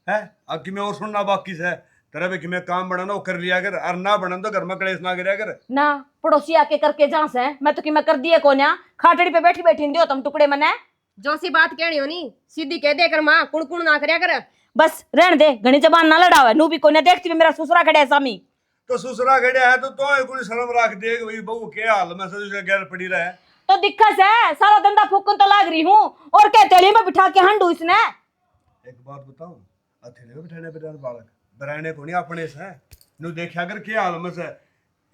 है अब कि मैं और सुनना बाकी से तेरा भी कि मैं काम बनाना वो कर लिया कर, और ना बना तो घर में कलेश ना करया कर। ना पड़ोसी आके करके जा से मैं तो कि मैं कर दिए को ना, खाटड़ी पे बैठी बैठी दियो तुम टुकड़े मने। जो सी बात कहनी हो नी सीधी कह दे कर माँ, कुण कुण ना करया कर। बस रहने दे, घनी जबान ना लड़ावे, नू भी कोने देखती भी मेरा ससुरा खड़े है सामी। तो ससुरा गड़िया है तो कोई शर्म रख दे कि भाई बहू के हाल में ससुर गैर पड़ी रहे। तो दिक्कत है, सारा धंधा फूकन तो लाग रही हूँ और कहते तेली में बिठा के हंडू इसने। एक बात बताऊं, अथेले में बिठाने पे बालक बराने को नहीं अपने से नु देखा कर के हाल में से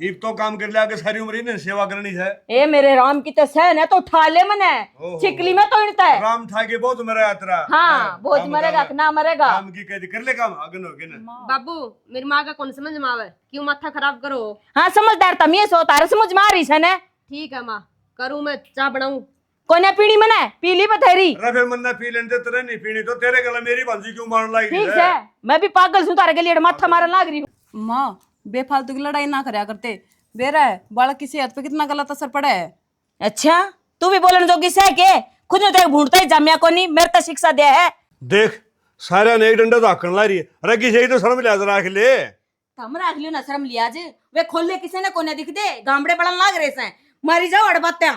इब तो काम कर लिया के सारी उम्र ने सेवा करनी है। ए मेरे राम की तो सहन है तो उठा ले मने, ओहो। चिकली में तो इनता है। राम ठाके बहुत मरा यात्रा। हाँ बोझ मरेगा कि ना मरेगा। काम की कहती कर ले काम अगन हो के ना। बाबू मेरी माँ का कौन समझ में आवे, क्यों माथा खराब करो। हाँ समझदार तम ये सो तारे समझ में आ रही है ने। ठीक है माँ, करूँ मैं चाह बनाऊं। कोने पीड़ी मने पीली बथेरी। अरे फिर मन ना पी लेने तेरे नहीं पीनी तो तेरे गला मेरी भांजी क्यों मारने लगी ठीक है, मैं भी पागल हूँ तारे के लिए माथा मारने लाग रही हूँ। माँ बेफालतू की लड़ाई ना करया करते, बेरा है बालक की सेहत पे कितना गलत असर पड़ा है। अच्छा तू भी बोलन जोगी सह के खुद ने तो भूंडता ही जामिया को नहीं, मेरे तो शिक्षा दिया है। देख सारा ने एक डंडा तो आकन ला रही है, अरे किसी तो शर्म लिहाज रख ले। तम राख लियो ना शर्म लिया जे, वे खोले किसी ने कोने दिख दे, गामड़े बड़न लाग रहे से, मारी जाओ अड़बात्या।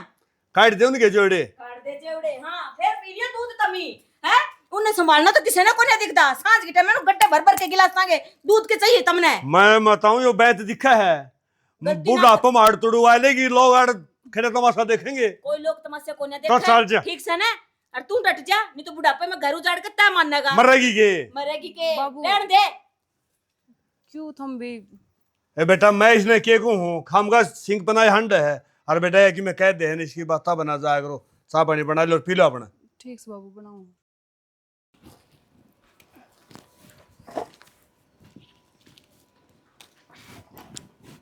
काट दे उनके जोड़े। काट दे जेवड़े, हाँ फिर पी लियो दूध तमी है, उन्हें संभालना तो किसी ने को नहीं दिखता। सांझ के टाइम में गड्ढे भर भर के गिलास मांगे दूध के चाहिए तुमने। मैं बताऊं यो बैत दिखा है गलती ना बुढ़ापा मार तोड़वा लेगी, लोग आड़ खड़े तमाशा देखेंगे। कोई लोग तमाशा को नहीं तो चल जा। देखा ठीक से ना। और तू डट जा, नहीं तो बुढ़ापे में घर उजाड़ के तय मानेगा। मरेगी के मरेगी के बाबू। रहने दे। क्यों तुम भी ए बेटा मैं इसने के को हूँ खामगा सिंह बनाए हंड है। और बेटा है कि मैं कह दे इसकी बात बना जाया करो, साफ पानी बना लो और पी लो अपना। ठीक से बाबू बनाओ।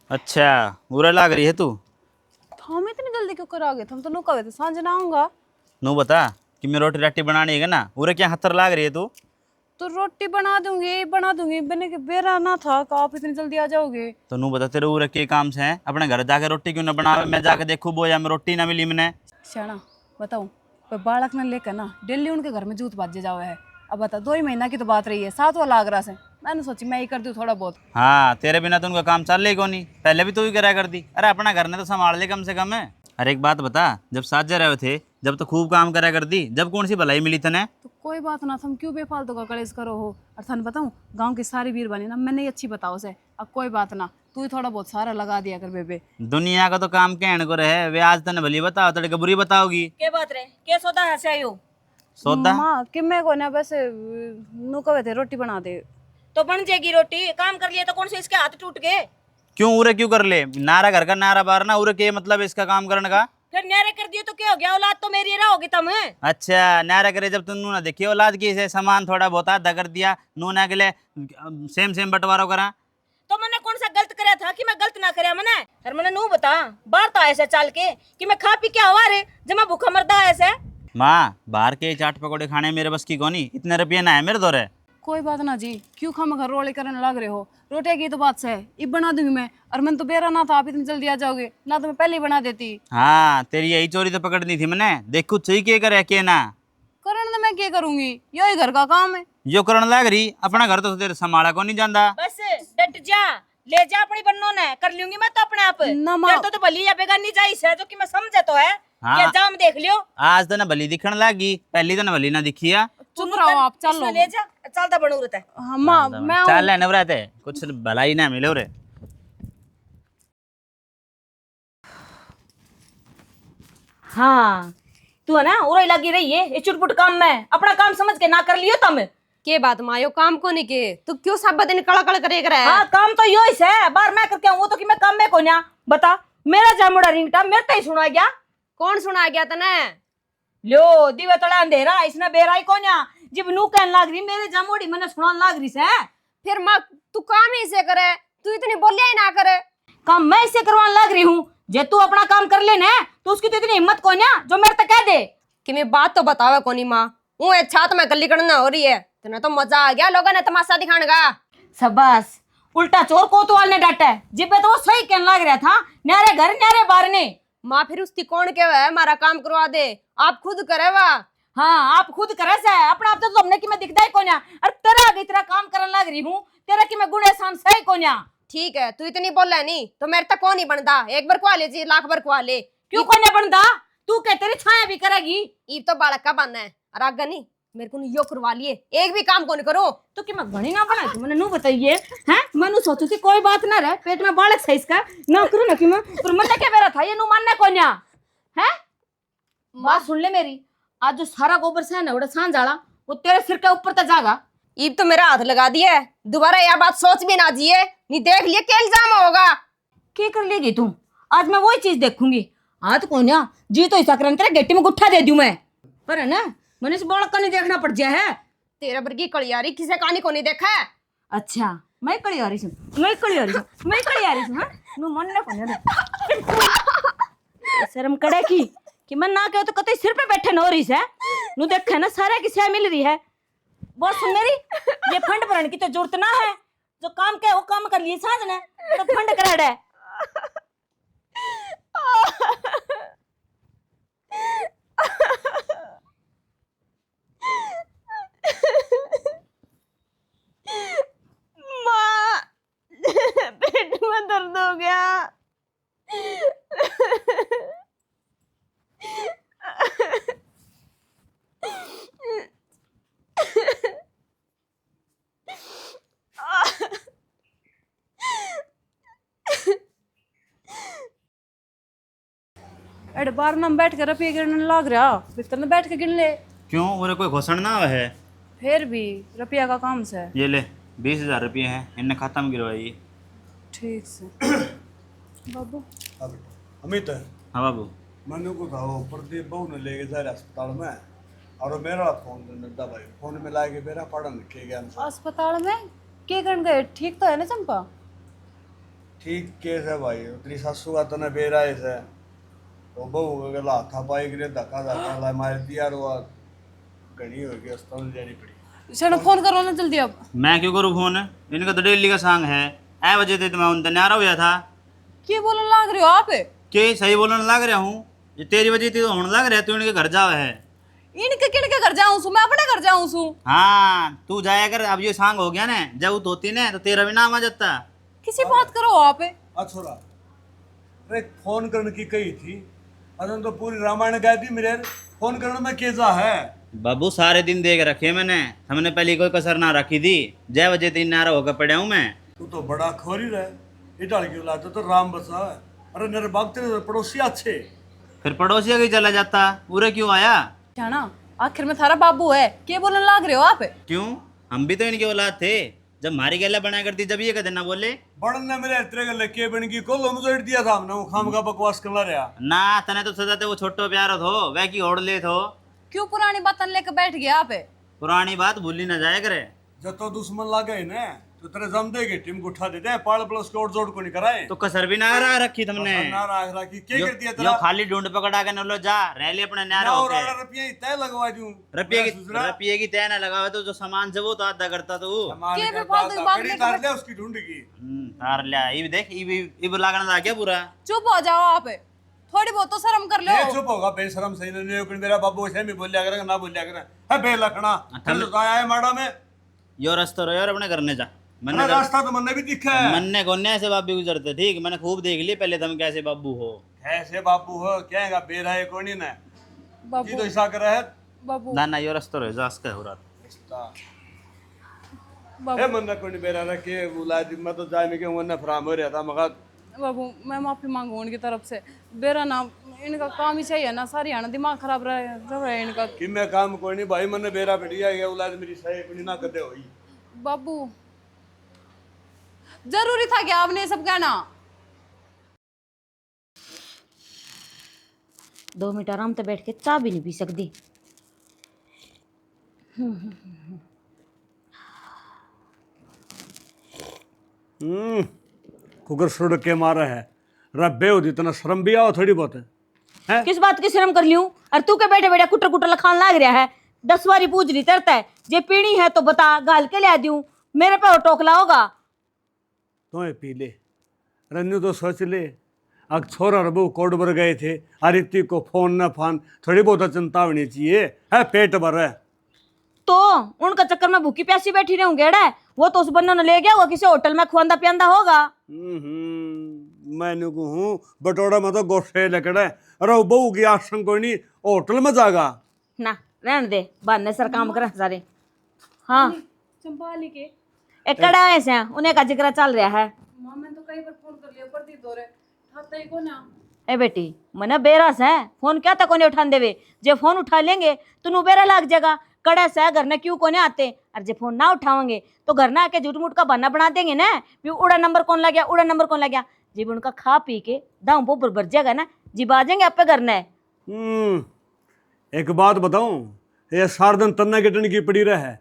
अच्छा बुरा लाग रही है तू। हम इतनी जल्दी क्यों कर आ गए? हम तो नुका हुए थे, सांझ ना आऊंगा। नू बता कि मैं रोटी राटी बनानी है ना, उरे क्या हत्तर लाग रही है तू। तो रोटी बना दूंगी बने के बेरा ना था कि आप इतनी जल्दी आ जाओगे। तो नू बता तेरे उरे के काम से है, अपने घर जाके रोटी क्यों ना बनावे, मैं जाके देखूं बोया में रोटी ना मिली मैंने। शाना बताऊं, पर बालक ने लेकर ना डेली उनके घर में जूत बाजे जावे है। अब बता 2 ही महीना की तो बात रही है, 7वां लाग रहा से। मैंने सोची मैं ही कर दूं थोड़ा बहुत। हाँ तेरे बिना तो उनका काम चल ही नहीं, पहले भी तू ही करा करती। अरे अपना घर ने तो संभाल ले कम से कम है। अरे एक बात बता, जब साथ जा रहे थे जब तो खूब काम करा करती, जब कौन सी भलाई मिली तने। तो कोई बात ना, तुम क्यों बेफालतू का कलेश करो हो। और थाने बताऊं, गांव की सारी वीर बनी ना मैंने ही अच्छी बताओ से। अब कोई बात ना, तू ही थोड़ा बहुत सारा लगा दिया कर बेबे। दुनिया का तो काम कहने को रहे, वे आज तने भली बताओ तड़के बुरी बताओगी। के बात रे के सौदा है से आयो सौदा माँ कि मैं को ना वैसे नु कहे थे रोटी बना दे। तो बन जाएगी रोटी। काम कर लिया तो कौन से इसके हाथ टूट गए। क्यों उरे क्यों कर ले, नारा घर का नारा बार ना, उरे के मतलब इसका काम करने का। फिर न्यारे कर दिए तो क्या हो गया, औलाद तो मेरी रहोगी तुम। अच्छा नारा करे जब तुम नू ना देखी औलाद की से सामान थोड़ा बहुत आधा कर दिया नू ना के लिए सेम बंटवारो करा। तो मैंने कौन सा गलत कराया था कि मैं गलत ना कराया मैंने। और मैंने नू बता बाहर तो ऐसे चाल के कि मैं खा पी के हवा रे जब मैं भूखा मरदा ऐसे। माँ बाहर के चाट पकौड़े खाने मेरे बस की कोनी, इतने रुपये ना है मेरे दौरे। कोई बात ना जी, क्यों खाम घर रोले करने लग रहे हो। रोटी की तो बात से इब बना दूंगी मैं। और मैंने तो बेरा ना था आप इतनी जल्दी आ जाओगे, ना तो मैं पहले ही बना देती। हाँ तेरी यही चोरी तो पकड़नी थी मैंने, देखू सही के करे के ना करने तो मैं क्या करूंगी, यही घर का काम है। जो करण लग रही अपना घर तो तेरे संभाला को नहीं जाता। बस डट जा, ले जा अपनी बन्नों ने, कर लूंगी मैं तो अपने आप। ना माँ। तेरे तो भली या बेगानी जाइस है जो कि मैं समझे तो है। हाँ। ये जाम देख लियो। आज तो ना भली दिखण लगी, पहली तो ना भली ना दिखी है। चुप रहो आप, चलो। इसमें ले जा, चलता बनूरत है। हाँ माँ मैं चल नवरात है कुछ भलाई ना मिले रे। हाँ तू है ना उरे लगी रही है ये चुटपुट काम में, अपना काम समझ के ना कर लियो तुम। के बात माँ यो काम को नहीं के तू क्यों सब दिन कड़कड़ करे कर हाँ काम तो यो ही है, बार मैं करके वो तो कि मैं काम में को ना बता। मेरा जामुड़ा रिंगटा मेरे तो ही सुना गया। कौन सुना गया तने? लो दिवे तला अंधेरा इसने बेराई को ना जब नू कहने लाग रही मेरे जामुड़ी मैंने सुनाने लाग रही से। फिर माँ तू काम ही से करे, तू इतनी बोलिया ही ना करे। काम मैं इससे करवाने लग रही हूँ, जे तू अपना काम कर लेना तो उसकी तो इतनी हिम्मत को ना जो मेरे तक कह दे कि मैं बात तो बतावे कोनी माँ। वो अच्छा तो मैं गली करना हो रही है, तेना तो मजा आ गया लोगों ने तमाशा दिखाने का। सबस उल्टा चोर कोतवाल ने डांटा है, जिब्बे तो वो सही कहने लग रहा था न्यारे घर न्यारे बार ने। माँ फिर उसकी कौन के है हमारा काम करवा दे, आप खुद करे वा। हाँ आप खुद करे से अपना आप तो तुमने कि मैं दिखता ही कोन्या। अरे तेरा आगे तेरा काम करने लग रही हूँ, तेरा कि मैं गुण एहसान सही कोन्या। ठीक है तू इतनी बोल रहा नहीं तो मेरे तक कौन नहीं बनता, एक बार कुआ ले जी लाख बार कुआ ले। क्यों कोन्या बनता, तू कह तेरी छाया भी करेगी। ईब तो बालक का बनना है और आगे नहीं मेरे को यो करवा लिए, एक भी काम को नहीं करो। तो कि मैं घड़ी ना बना तू मैंने नू बताइए हैं, मैंने सोचू थी कोई बात ना रहे पेट में बालक सही इसका ना करूँ ना कि मैं पर मन क्या मेरा था ये नू मानने कोन्या है। बात सुन ले मेरी, आज जो सारा गोबर से है ना उड़ा सांझ जाला वो तेरे सिर के ऊपर तक जागा। ईब तो मेरा हाथ लगा दिया है, दोबारा यह बात सोच भी ना जिए, नहीं देख लिए क्या इल्जाम होगा। क्या कर लेगी तू, आज मैं वही चीज देखूंगी। हाथ कोन्या जी तो ऐसा करन तेरे गेटी में गुट्ठा दे दूं मैं, पर है ना मैंने इस बालक का नहीं देखना पड़ जाए है। तेरा बर्गी कलियारी किसे कहानी को नहीं देखा है। अच्छा मैं कड़ी आ रही हूँ, मैं कड़ी आ रही हूँ, मैं कड़ी आ रही हूँ। हाँ नु मन ना कोन्या शर्म करे की कि मैं ना कहो तो कतई सिर पे बैठे न हो रही है। नु देखे ना सारे की सह मिल रही है। बहुत सुन मेरी, ये फंड भरने की तो जरूरत ना है, जो काम के वो काम कर लिए साझ ने तो फंड कर है। माँ पेट में दर्द हो गया। अरे बार ना बैठ के रुपये गिनने लाग रहा, भीतर में बैठ के गिन ले। क्यों उरे कोई घोषण ना है? फिर भी रुपया का काम से। ये ले 20,000 रुपये हैं, इनने खाता में गिरवाई। ठीक से बाबू। हाँ बेटा अमित हाँ बाबू। मैंने को था वो प्रदीप बहू ने लेके जा रहा अस्पताल में, और वो मेरा फोन में दवाई फोन में लाके मेरा पढ़न लिखे गया अस्पताल में क्या करन गए? ठीक तो है ना चंपा? ठीक केस है भाई, तेरी सासू का तने बेरा है तो बहू के हाथा पाई के धक्का धक्का ला मार दिया, और घनी हो गई अस्पताल जानी पड़ी। चलो फोन करो ना जल्दी अब। मैं क्यों करूँ फोन? इनका तो डेली का सांग है। ऐ वजह से तो मैं उन तैयार हो गया था। क्या बोलने लाग रहे हो आप? के सही बोलने लग रहा हूँ, ये तेरी वजह से तो होने लग रहा है। तू इनके घर जाओ है। इनके किनके घर जाऊं सु? मैं अपने घर जाऊं सु। हाँ तू जाया कर। अब ये सांग हो गया ना, जब वो होती ना तो तेरा भी नाम आ जाता। किसी बात करो आप। छोरा अरे फोन करने की कही थी, अजन तो पूरी रामायण गाय थी मेरे, फोन करने में केजा है। बाबू सारे दिन देख रखे मैंने, हमने पहले कोई कसर ना रखी थी। जय वजह तीन नारा होकर पड़ा हूँ मैं। तू तो बड़ा खोरी रहे, इटाल की औलाद तो राम बसा है। अरे मेरे बाप तेरे पड़ोसी अच्छे, फिर पड़ोसिया के चला जाता, पूरे क्यों आया? क्या ना आखिर में थारा बाबू है, क्या बोलने लाग रहे हो आप? क्यों? हम भी तो इनके औलाद थे। जब हमारी गैला बनाया करती जब ये कहते ना बोले। बड़न ने मेरे तेरे के लके बन की को मुझे दिया था हमने, वो खाम का बकवास करला रहा ना तने तो सजा थे वो छोटो प्यारो थो, वह की ओढ़ ले थो। क्यों पुरानी बात लेकर बैठ गया आप? पुरानी बात भूली ना जाए करे। जब तो दुश्मन लागे ना तो तेरे जम देगे टीम को उठा देते हैं, पाल प्लस को जोड़ को नहीं कराए तो कसर भी ना रहा रखी तुमने। ना राख राखी क्या कर दिया यो तेरा? खाली ढूंढ पकड़ा के नलो जा रैली अपने न्यारा और होके। रुपये तय लगवा दूं, रुपये की तय ना लगावे तो जो सामान से वो तो आधा करता तो के भी फालतू की बात लेकर तार ले उसकी ढूंढ की। तार लिया। ये देख ये लागना था क्या पूरा? चुप हो जाओ आप, थोड़ी बहुत तो शर्म कर लो। ये चुप होगा बेशरम सही नहीं, लेकिन मेरा बाबू ऐसे भी बोलिया करेगा ना बोलिया करे है बे लखना। चल तो आया है माड़ा में यो रास्ता रो यार अपने करने जा। मैंने रास्ता तो मैंने भी दिखा है। मन्ने कोने ऐसे बाबू गुजरते ठीक, मैंने खूब देख लिए पहले तुम कैसे बाबू हो। ऐसे बापू हो क्या है बेरा है कोनी ना ये बाबू तो ऐसा कर रहा है। बाबू ना ना यो रास्ता रो जा इसका हो रहा। बाबू ए मन्ना कोनी बेरा रखे बुला दी, मैं तो जाने के वरना फराम हो रहा था मगर। बाबू मैं माफी मांगू उनकी तरफ से। बेरा ना इनका काम ही चाहिए ना, सारी आना दिमाग खराब रहा है इनका। कि मैं काम कोई नहीं भाई, मैंने बेरा बढ़िया गया औलाद मेरी सही कोनी ना कदे होई। बाबू जरूरी था क्या आपने ये सब कहना? 2 मिनट आराम से बैठ के चाय भी नहीं पी सकती। कुकर सुड़ के मारा है रब्बे हो इतना शर्म भी आओ थोड़ी बहुत है। किस बात की शर्म कर लियूं? और तू के बैठे बैठे कुटर कुटर लखान लाग रहा है। 10 बारी पूछ रही तरता है, जे पीनी है तो बता, गाल के ले दूं। मेरे पे वो टोकला होगा तो पी ले रन्नू तो सोच ले। अग छोरा रबू कोड भर गए थे, अरिति को फोन न फान थोड़ी बहुत चिंता होनी चाहिए है, पेट भर है तो उनका चक्कर में भूखी प्यासी बैठी रहूं गेड़ा। वो तो उस बन्नों ने ले गया होगा, किसी होटल में खुआंदा पियांदा होगा। मैंने कहूँ बटोड़ा में तो गोशे लकड़े, अरे बहू की आश्रम कोई नहीं होटल में जागा ना रहने दे, बहाने सर काम कर सारे। हाँ चंपाली के एक कड़ा ऐसे उन्हें का जिक्र चल रहा है। मां मैंने तो कई बार फोन कर लिया पर दी दौरे खाता ही को ना। ए बेटी मना बेरास है, फोन क्या तक उठान देवे। जे फोन उठा लेंगे तो नु बेरा लाग जाएगा। कड़ा से घर ने क्यों कोने आते, और जे फोन ना उठाओगे तो घर ना आके झूठ मूठ का बहाना बना देंगे ना, भी उड़ा नंबर कौन लग गया, उड़ा नंबर कौन लग गया। जब उनका खा पी के दाम बोबर भर जाएगा ना, जिब आ जाएंगे आपे घर ने। एक बात बताऊं, ये सारा दिन तन्ना के टन की पड़ी रहे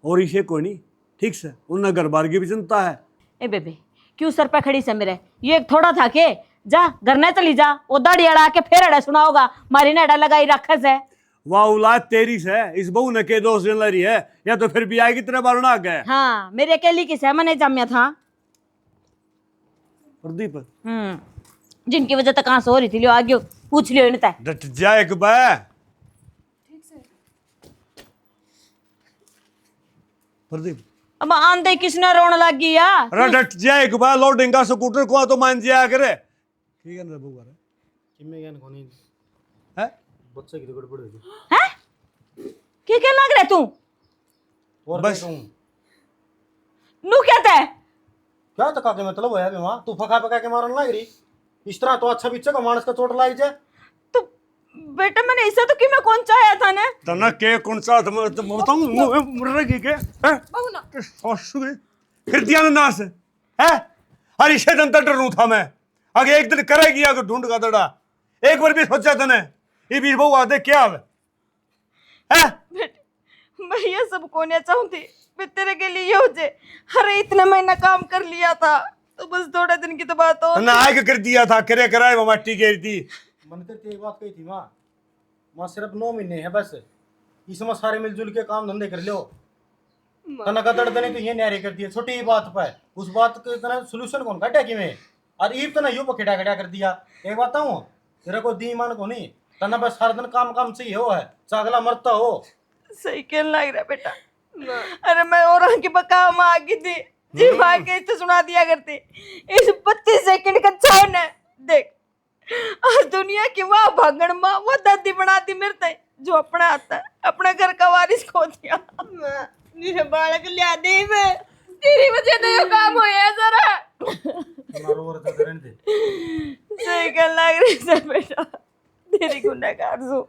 और इसे कोई नहीं ठीक से उन घर बार की भी चिंता है। ए बेबे क्यों सर पे खड़ी से मेरे, ये एक थोड़ा था के जा घर ने चली जा। वो दाढ़ी अड़ा के फिर अड़ा सुनाओगा, मारी ने अड़ा लगाई रखस है। वाह औलाद तेरी से इस बहू ने के दोस्त जन रही है, या तो फिर भी आएगी तेरे बार ना गए। हाँ मेरे अकेली की से मैंने जामिया था। प्रदीप जिनकी वजह तक कहाँ से हो रही थी, लियो आगे पूछ लियो इन्हें। डट जाए एक बार प्रदीप। अब आंधे किसने रोने लग गई यार। अरे डट जाए एक बार, लोडेंगा स्कूटर को तो मान जाया करे। ठीक है ना बबू बारे किम्मे ज्ञान कोनी है बच्चे की तो गड़बड़ होगी। हैं क्या लग रहा है तू? और बस। कहूं नू कहता है क्या तक के मतलब है अभी वहां तू फका फका के मारन लग रही। इस तरह तो अच्छा बिच्चे का मानस का चोट लग जाए। तू बेटा मैंने ऐसा तो कि मैं कौन चाया था ना। तना के कौन सा बताऊं मर रही के हैं सासू के फिर दिया ना नास है हर इसे दिन तक डरू था मैं आगे एक दिन करेगी आगे ढूंढ का दड़ा एक बार भी सोचा तने ये बीर बहू आते क्या है बेटे मैं ये सब कोने चाहती मैं तेरे के लिए हो जे। अरे इतना महीना काम कर लिया था तो बस थोड़े दिन की तो बात हो। तना आगे कर दिया था करे कराए वो मट्टी के थी मैंने तो एक बात कही थी माँ, माँ सिर्फ 9 महीने है बस, इसमें सारे मिलजुल के काम धंधे कर लो। तना का दर्द नहीं तो ये न्यारे कर दिया छोटी ही बात पर, उस बात के तना सोल्यूशन कौन काटा कि मैं और ईब तना यूं पखेड़ा खड़ा कर दिया। एक बात हूँ तेरा को दी मान को नहीं तना बस सारा दिन काम काम से ही हो है चागला मरता हो। सही कहने लग रहा बेटा। अरे मैं और की बका माँ की थी जी माँ के तो सुना दिया करती इस 25 सेकंड का छौन है देख। और दुनिया की वाह भागण माँ वो दादी बनाती मेरे तय जो अपना आता है अपना घर का वारिस खो दिया। मेरे बालक लिया दे मैं तेरी वजह से ये काम होया जरा। सही कहने लग रही है बेटा तेरी गुनहगार सो।